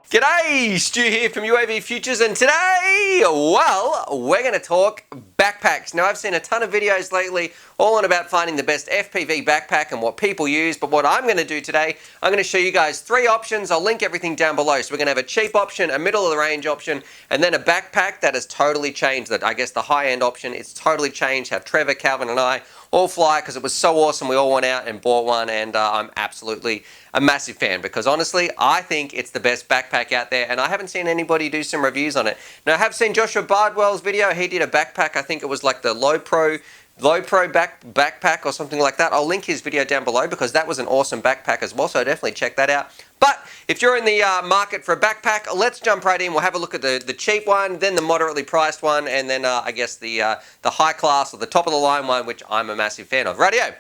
G'day, Stu here from UAVfutures, and today, well, we're going to talk backpacks. Now, I've seen a ton of videos lately all on about finding the best FPV backpack and what people use, but what I'm going to do today, I'm going to show you guys three options. I'll link everything down below. So we're going to have a cheap option, a middle of the range option, and then a backpack that has totally changed. That I guess the high-end option, it's totally changed how Trevor, Calvin, and I all fly because it was so awesome. We all went out and bought one, and I'm absolutely a massive fan because honestly, I think it's the best backpack out there, and I haven't seen anybody do some reviews on it. Now, I have seen Joshua Bardwell's video. He did a backpack. I think it was like the Lowepro backpack or something like that. I'll link his video down below because that was an awesome backpack as well, so definitely check that out. But if you're in the market for a backpack, let's jump right in. We'll have a look at the cheap one, then the moderately priced one, and then I guess the high class or the top of the line one, which I'm a massive fan of. Rightio.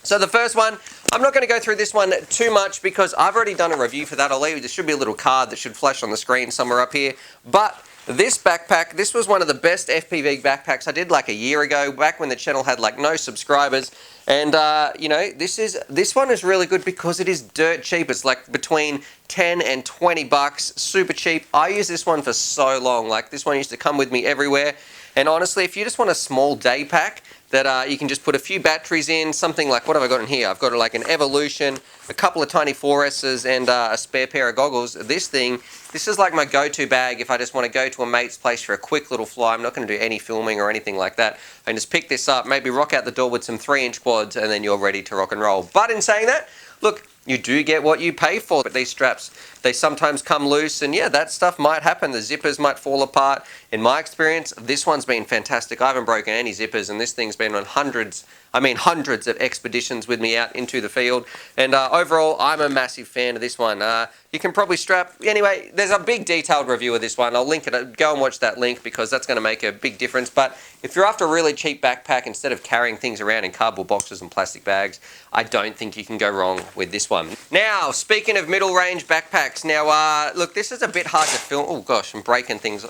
So the first one, I'm not going to go through this one too much because I've already done a review for that. There should be a little card that should flash on the screen somewhere up here. But this backpack, this was one of the best FPV backpacks I did like a year ago, back when the channel had like no subscribers. And you know, this one is really good because it is dirt cheap. It's like between 10 and 20 bucks, super cheap. I use this one for so long. Like this one used to come with me everywhere. And honestly, if you just want a small day pack that you can just put a few batteries in, something like, what have I got in here? I've got like an Evolution, a couple of tiny 4S's, and a spare pair of goggles. This is like my go-to bag if I just want to go to a mate's place for a quick little fly. I'm not going to do any filming or anything like that. I can just pick this up, maybe rock out the door with some 3-inch quads, and then you're ready to rock and roll. But in saying that, look, you do get what you pay for. But these straps, they sometimes come loose, and yeah, that stuff might happen. The zippers might fall apart. In my experience, this one's been fantastic. I haven't broken any zippers, and this thing's been on hundreds of expeditions with me out into the field. And overall, I'm a massive fan of this one. You can probably strap, anyway, there's a big detailed review of this one. I'll link it, go and watch that link because that's going to make a big difference. But if you're after a really cheap backpack, instead of carrying things around in cardboard boxes and plastic bags, I don't think you can go wrong with this one. Now, speaking of middle range backpacks, now look, this is a bit hard to film. Oh gosh, I'm breaking things.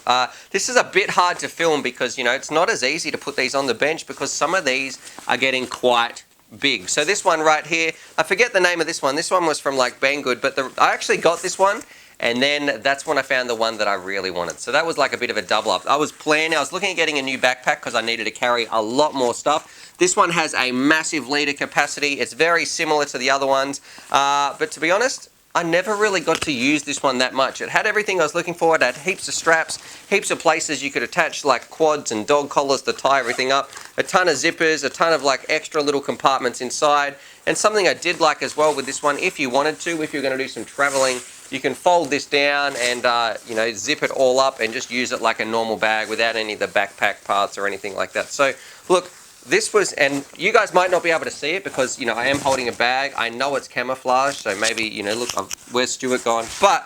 This is a bit hard to film because, you know, it's not as easy to put these on the bench because some of these are getting quite big. So this one right here, I forget the name of this one. This one was from like Banggood, but I actually got this one, and then that's when I found the one that I really wanted. So that was like a bit of a double up. I was looking at getting a new backpack because I needed to carry a lot more stuff. This one has a massive liter capacity. It's very similar to the other ones, but to be honest, I never really got to use this one that much. It had everything I was looking for. It had heaps of straps, heaps of places you could attach like quads and dog collars to tie everything up, a ton of zippers, a ton of like extra little compartments inside. And something I did like as well with this one, if you wanted to, if you're going to do some traveling, you can fold this down and you know, zip it all up and just use it like a normal bag without any of the backpack parts or anything like that. So look, this was, and you guys might not be able to see it because, you know, I am holding a bag. I know it's camouflage, so maybe, you know, look, where's Stuart gone? But,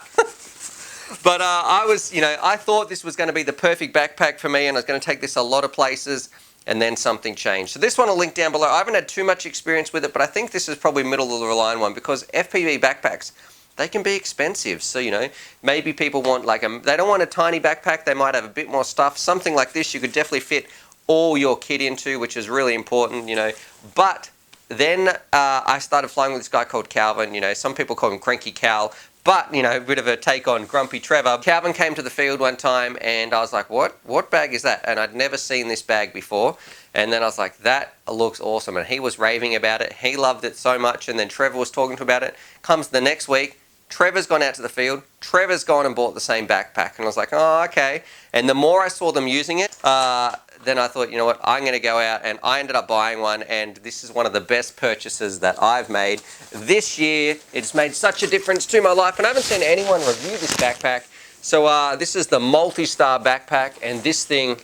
I thought this was going to be the perfect backpack for me, and I was going to take this a lot of places, and then something changed. So this one I'll link down below. I haven't had too much experience with it, but I think this is probably middle of the line one because FPV backpacks, they can be expensive. So, you know, maybe people want like they don't want a tiny backpack. They might have a bit more stuff. Something like this, you could definitely fit all your kit into, which is really important, you know. But then I started flying with this guy called Calvin. You know, some people call him Cranky Cal, but, you know, a bit of a take on Grumpy Trevor. Calvin came to the field one time, and I was like, what bag is that? And I'd never seen this bag before. And then I was like, that looks awesome. And he was raving about it. He loved it so much. And then Trevor was talking to him about it. Comes the next week, Trevor's gone out to the field. Trevor's gone and bought the same backpack. And I was like, oh, okay. And the more I saw them using it, then I thought, you know what, I'm going to go out, and I ended up buying one, and this is one of the best purchases that I've made this year. It's made such a difference to my life, and I haven't seen anyone review this backpack. So this is the MultiStar Backpack, and this thing,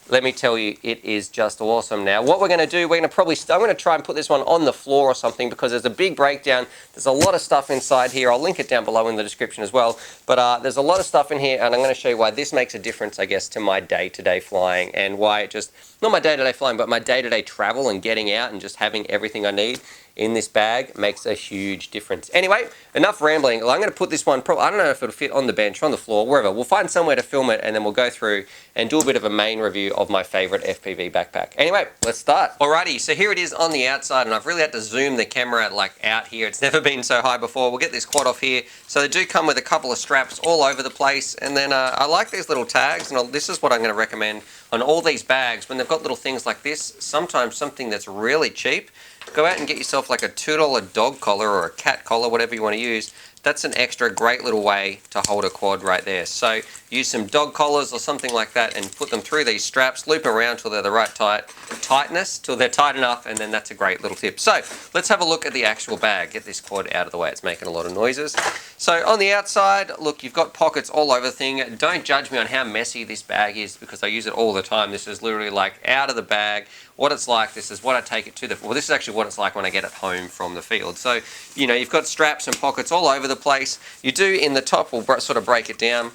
let me tell you, it is just awesome. Now, what we're going to do, I'm going to try and put this one on the floor or something because there's a big breakdown. There's a lot of stuff inside here. I'll link it down below in the description as well. But there's a lot of stuff in here, and I'm going to show you why this makes a difference, I guess, to my day-to-day flying, and why it just, not my day-to-day flying, but my day-to-day travel and getting out and just having everything I need. in this bag makes a huge difference. Anyway, enough rambling. I'm going to put this one, I don't know if it'll fit on the bench, on the floor, wherever. We'll find somewhere to film it, and then we'll go through and do a bit of a main review of my favorite FPV backpack. Anyway, let's start. Alrighty, so here it is on the outside, and I've really had to zoom the camera out here. It's never been so high before. We'll get this quad off here. So they do come with a couple of straps all over the place, and then I like these little tags, and this is what I'm going to recommend on all these bags. When they've got little things like this, sometimes something that's really cheap, go out and get yourself like a $2 dog collar or a cat collar, whatever you want to use. That's an extra great little way to hold a quad right there. So use some dog collars or something like that and put them through these straps, loop them around till they're the right tightness, till they're tight enough, and then that's a great little tip. So let's have a look at the actual bag. Get this quad out of the way, it's making a lot of noises. So on the outside, look, you've got pockets all over the thing. Don't judge me on how messy this bag is because I use it all the time. This is literally like out of the bag, what it's like. This is what I take it to the, well, this is actually what it's like when I get it home from the field. So, you know, you've got straps and pockets all over the place. You do in the top, we'll sort of break it down.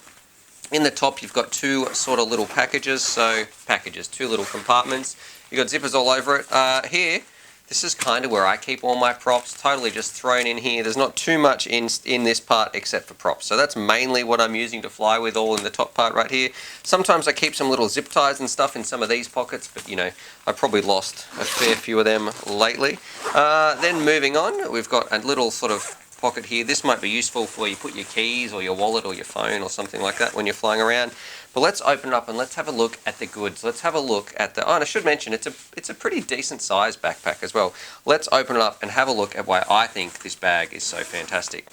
In the top, you've got two sort of little packages, two little compartments. You've got zippers all over it. Here, this is kind of where I keep all my props, totally just thrown in here. There's not too much in this part except for props. So that's mainly what I'm using to fly with, all in the top part right here. Sometimes I keep some little zip ties and stuff in some of these pockets, but you know, I've probably lost a fair few of them lately. Then moving on, we've got a little sort of pocket here. This might be useful for you put your keys or your wallet or your phone or something like that when you're flying around. But let's open it up and let's have a look at the goods. Let's have a look at the, oh, and I should mention it's a pretty decent sized backpack as well. Let's open it up and have a look at why I think this bag is so fantastic.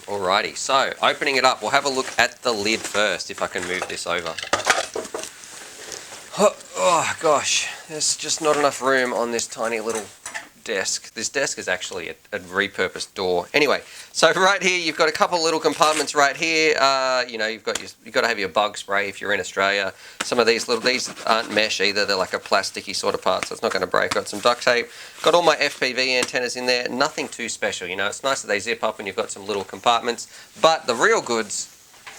Alrighty, so opening it up, we'll have a look at the lid first, if I can move this over. Oh gosh, there's just not enough room on this tiny little desk. This desk is actually a repurposed door. Anyway, so right here you've got a couple little compartments right here. You know, you've got to have your bug spray if you're in Australia. Some of these aren't mesh either. They're like a plasticky sort of part, so it's not going to break. Got some duct tape. Got all my FPV antennas in there. Nothing too special. You know, it's nice that they zip up and you've got some little compartments. But the real goods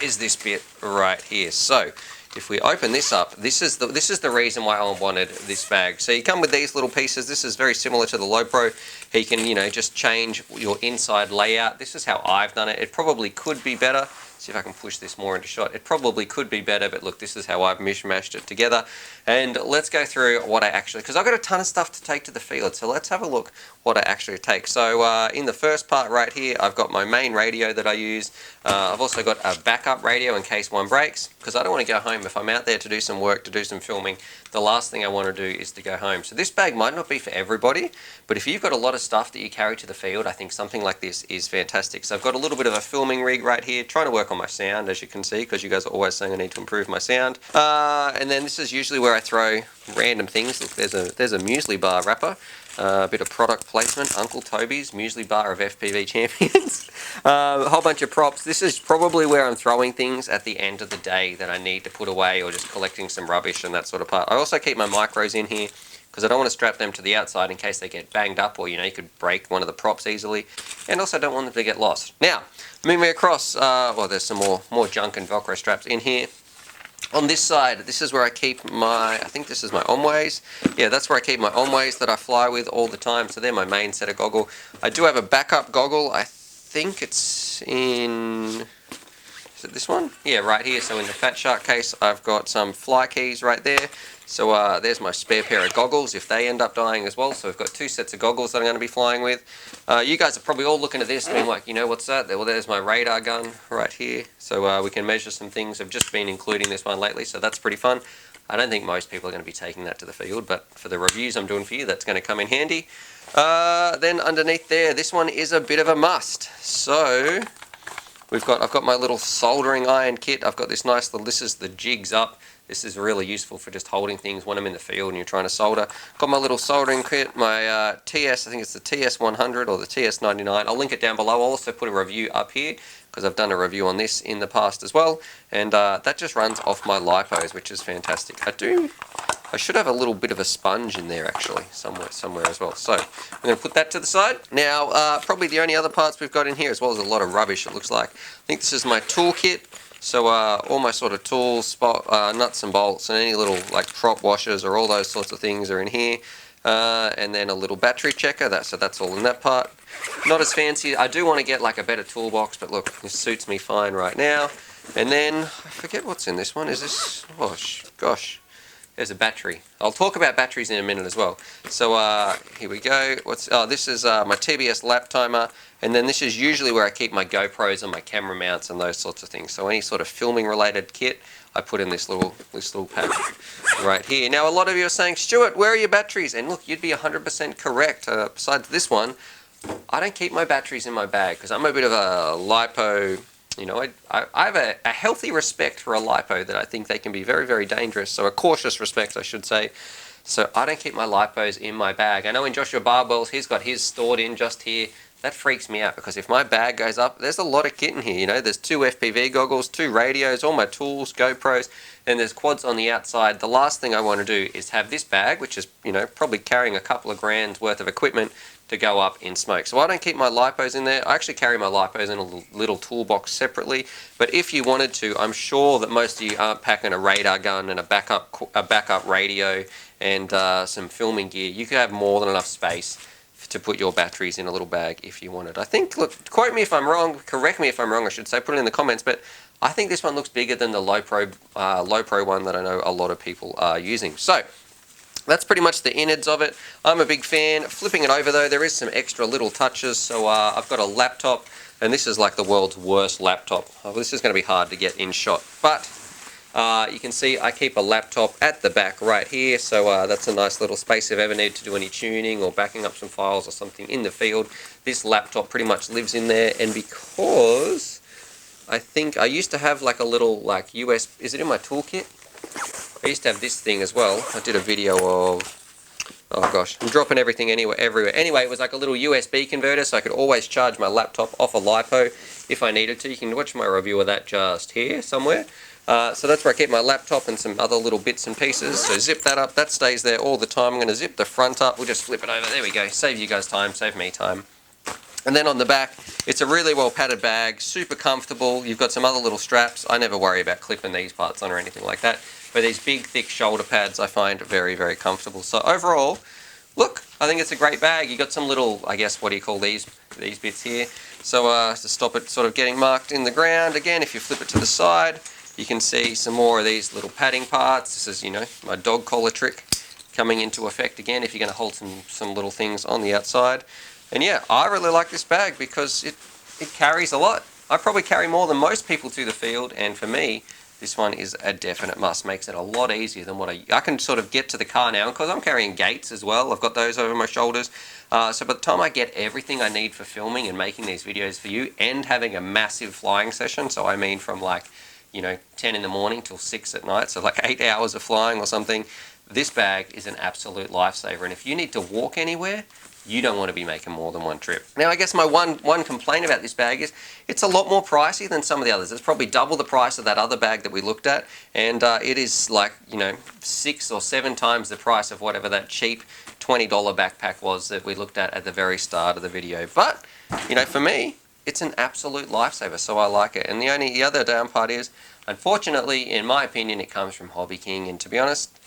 is this bit right here. So if we open this up, this is the reason why I wanted this bag. So you come with these little pieces. This is very similar to the Lowepro. You can, you know, just change your inside layout. This is how I've done it. It probably could be better. See if I can push this more into shot. It probably could be better, but look, this is how I've mishmashed it together. And let's go through what I actually, because I've got a ton of stuff to take to the field, so let's have a look what I actually take. So in the first part right here, I've got my main radio that I use. I've also got a backup radio in case one breaks, because I don't want to go home. If I'm out there to do some work, to do some filming, the last thing I want to do is to go home. So this bag might not be for everybody, but if you've got a lot of stuff that you carry to the field, I think something like this is fantastic. So I've got a little bit of a filming rig right here, trying to work on my sound, as you can see, because you guys are always saying I need to improve my sound. And then this is usually where I throw random things. Look, there's a muesli bar wrapper. A bit of product placement, Uncle Toby's muesli bar of FPV champions. A whole bunch of props. This is probably where I'm throwing things at the end of the day that I need to put away, or just collecting some rubbish and that sort of part. I also keep my micros in here because I don't want to strap them to the outside in case they get banged up, or you know, you could break one of the props easily, and also don't want them to get lost. Now, moving across, well, there's some more junk and Velcro straps in here. On this side, this is where I keep my, I think this is my Omways. Yeah, that's where I keep my Omways that I fly with all the time. So they're my main set of goggle. I do have a backup goggle. I think it's in, is it this one? Yeah, right here. So in the fatshark case, I've got some fly keys right there. So there's my spare pair of goggles if they end up dying as well. So we've got two sets of goggles that I'm going to be flying with. You guys are probably all looking at this being like, you know, what's that? Well, there's my radar gun right here. So we can measure some things. I've just been including this one lately, so that's pretty fun. I don't think most people are going to be taking that to the field, but for the reviews I'm doing for you, that's going to come in handy. Then underneath there, this one is a bit of a must. So I've got my little soldering iron kit. I've got this nice little, this is the jigs up. This is really useful for just holding things when I'm in the field and you're trying to solder. Got my little soldering kit, my TS, I think it's the TS100 or the TS99. I'll link it down below. I'll also put a review up here because I've done a review on this in the past as well. And that just runs off my lipos, which is fantastic. I should have a little bit of a sponge in there actually, somewhere as well. So I'm going to put that to the side. Now, probably the only other parts we've got in here, as well as a lot of rubbish it looks like. I think this is my tool kit. So all my sort of tools, nuts and bolts, and any little like prop washers or all those sorts of things are in here. and then a little battery checker. So that's all in that part. Not as fancy. I do want to get like a better toolbox, but look, this suits me fine right now. And then, I forget what's in this one. Is this, oh gosh, there's a battery. I'll talk about batteries in a minute as well. So here we go. This is my TBS lap timer, and then this is usually where I keep my GoPros and my camera mounts and those sorts of things. So any sort of filming related kit, I put in this little pack right here. Now a lot of you are saying, Stuart, where are your batteries? And look, you'd be 100% correct. Besides this one, I don't keep my batteries in my bag because I'm a bit of a lipo. You know, I have a healthy respect for a lipo that I think they can be very, very dangerous. So a cautious respect, I should say. So I don't keep my lipos in my bag. I know in Joshua Barbell's, he's got his stored in just here. That freaks me out because if my bag goes up, there's a lot of kit in here. You know, there's 2 FPV goggles, 2 radios, all my tools, GoPros, and there's quads on the outside. The last thing I want to do is have this bag, which is, you know, probably carrying a couple of grand's worth of equipment, to go up in smoke. So I don't keep my lipos in there. I actually carry my lipos in a little toolbox separately. But if you wanted to, I'm sure that most of you aren't packing a radar gun and a backup radio and some filming gear. You could have more than enough space to put your batteries in a little bag if you wanted. I think, look, quote me if I'm wrong, correct me if I'm wrong, I should say, put it in the comments, but I think this one looks bigger than the Lowepro one that I know a lot of people are using. So that's pretty much the innards of it. I'm a big fan. Flipping it over though, there is some extra little touches. So I've got a laptop, and this is like the world's worst laptop. Oh, this is going to be hard to get in shot. But you can see I keep a laptop at the back right here. So that's a nice little space if I ever need to do any tuning or backing up some files or something in the field. This laptop pretty much lives in there. And because I think I used to have like a little like USB, is it in my toolkit? I used to have this thing as well. I did a video of, oh gosh, I'm dropping everything everywhere. Anyway, it was like a little USB converter, so I could always charge my laptop off a LiPo if I needed to. You can watch my review of that just here somewhere. So that's where I keep my laptop and some other little bits and pieces. So zip that up, that stays there all the time. I'm going to zip the front up, we'll just flip it over. There we go, save you guys time, save me time. And then on the back, it's a really well padded bag, super comfortable. You've got some other little straps. I never worry about clipping these parts on or anything like that. But these big, thick shoulder pads I find very, very comfortable. So overall, look, I think it's a great bag. You got some little, I guess, what do you call these bits here? So to stop it sort of getting marked in the ground. Again, if you flip it to the side, you can see some more of these little padding parts. This is, you know, my dog collar trick coming into effect again if you're going to hold some little things on the outside. And yeah, I really like this bag because it carries a lot. I probably carry more than most people to the field, and for me, this one is a definite must. Makes it a lot easier than what I can sort of get to the car now, because I'm carrying gates as well. I've got those over my shoulders. So by the time I get everything I need for filming and making these videos for you and having a massive flying session, so I mean from like, you know, 10 in the morning till 6 at night, so like 8 hours of flying or something, this bag is an absolute lifesaver. And if you need to walk anywhere, you don't want to be making more than one trip. Now, I guess my one complaint about this bag is it's a lot more pricey than some of the others. It's probably double the price of that other bag that we looked at, and it is like, you know, 6 or 7 times the price of whatever that cheap $20 backpack was that we looked at the very start of the video. But, you know, for me, it's an absolute lifesaver, so I like it. And the other down part is, unfortunately, in my opinion, it comes from Hobby King, and to be honest,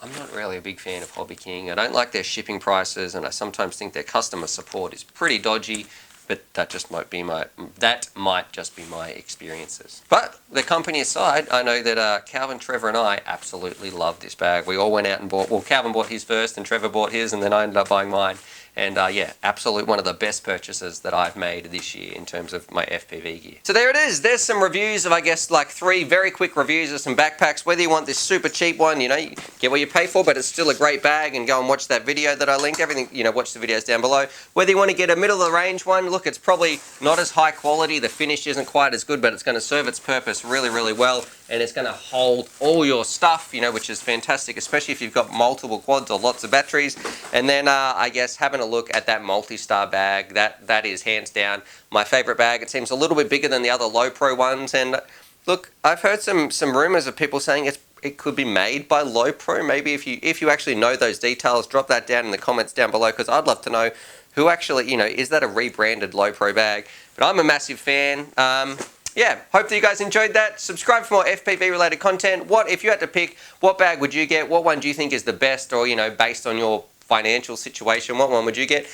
I'm not really a big fan of Hobby King. I don't like their shipping prices, and I sometimes think their customer support is pretty dodgy, but that might just be my experiences. But the company aside, I know that Calvin, Trevor, and I absolutely love this bag. We all went out and bought, well, Calvin bought his first, and Trevor bought his, and then I ended up buying mine. And yeah, absolute one of the best purchases that I've made this year in terms of my FPV gear. So there it is. There's some reviews of, I guess, like 3 very quick reviews of some backpacks. Whether you want this super cheap one, you know, you get what you pay for, but it's still a great bag, and go and watch that video that I linked. Everything, you know, watch the videos down below. Whether you want to get a middle of the range one, look, it's probably not as high quality. The finish isn't quite as good, but it's going to serve its purpose really, really well. And it's going to hold all your stuff, you know, which is fantastic, especially if you've got multiple quads or lots of batteries. And then I guess having a look at that MultiStar bag, that is hands down my favorite bag. It seems a little bit bigger than the other Lowepro ones. And look, I've heard some rumors of people saying it could be made by Lowepro. Maybe if you actually know those details, drop that down in the comments down below, because I'd love to know who actually, you know, is that a rebranded Lowepro bag? But I'm a massive fan. Yeah, hope that you guys enjoyed that. Subscribe for more FPV related content. If you had to pick, what bag would you get? What one do you think is the best, or, you know, based on your financial situation, what one would you get?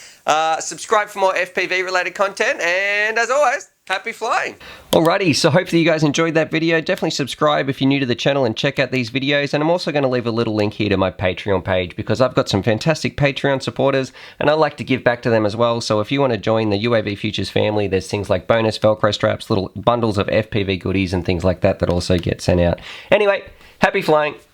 Subscribe for more FPV related content, and as always, happy flying. Alrighty, so hopefully you guys enjoyed that video. Definitely subscribe if you're new to the channel and check out these videos. And I'm also going to leave a little link here to my Patreon page because I've got some fantastic Patreon supporters and I like to give back to them as well. So if you want to join the UAVfutures family, there's things like bonus Velcro straps, little bundles of FPV goodies and things like that that also get sent out. Anyway, happy flying.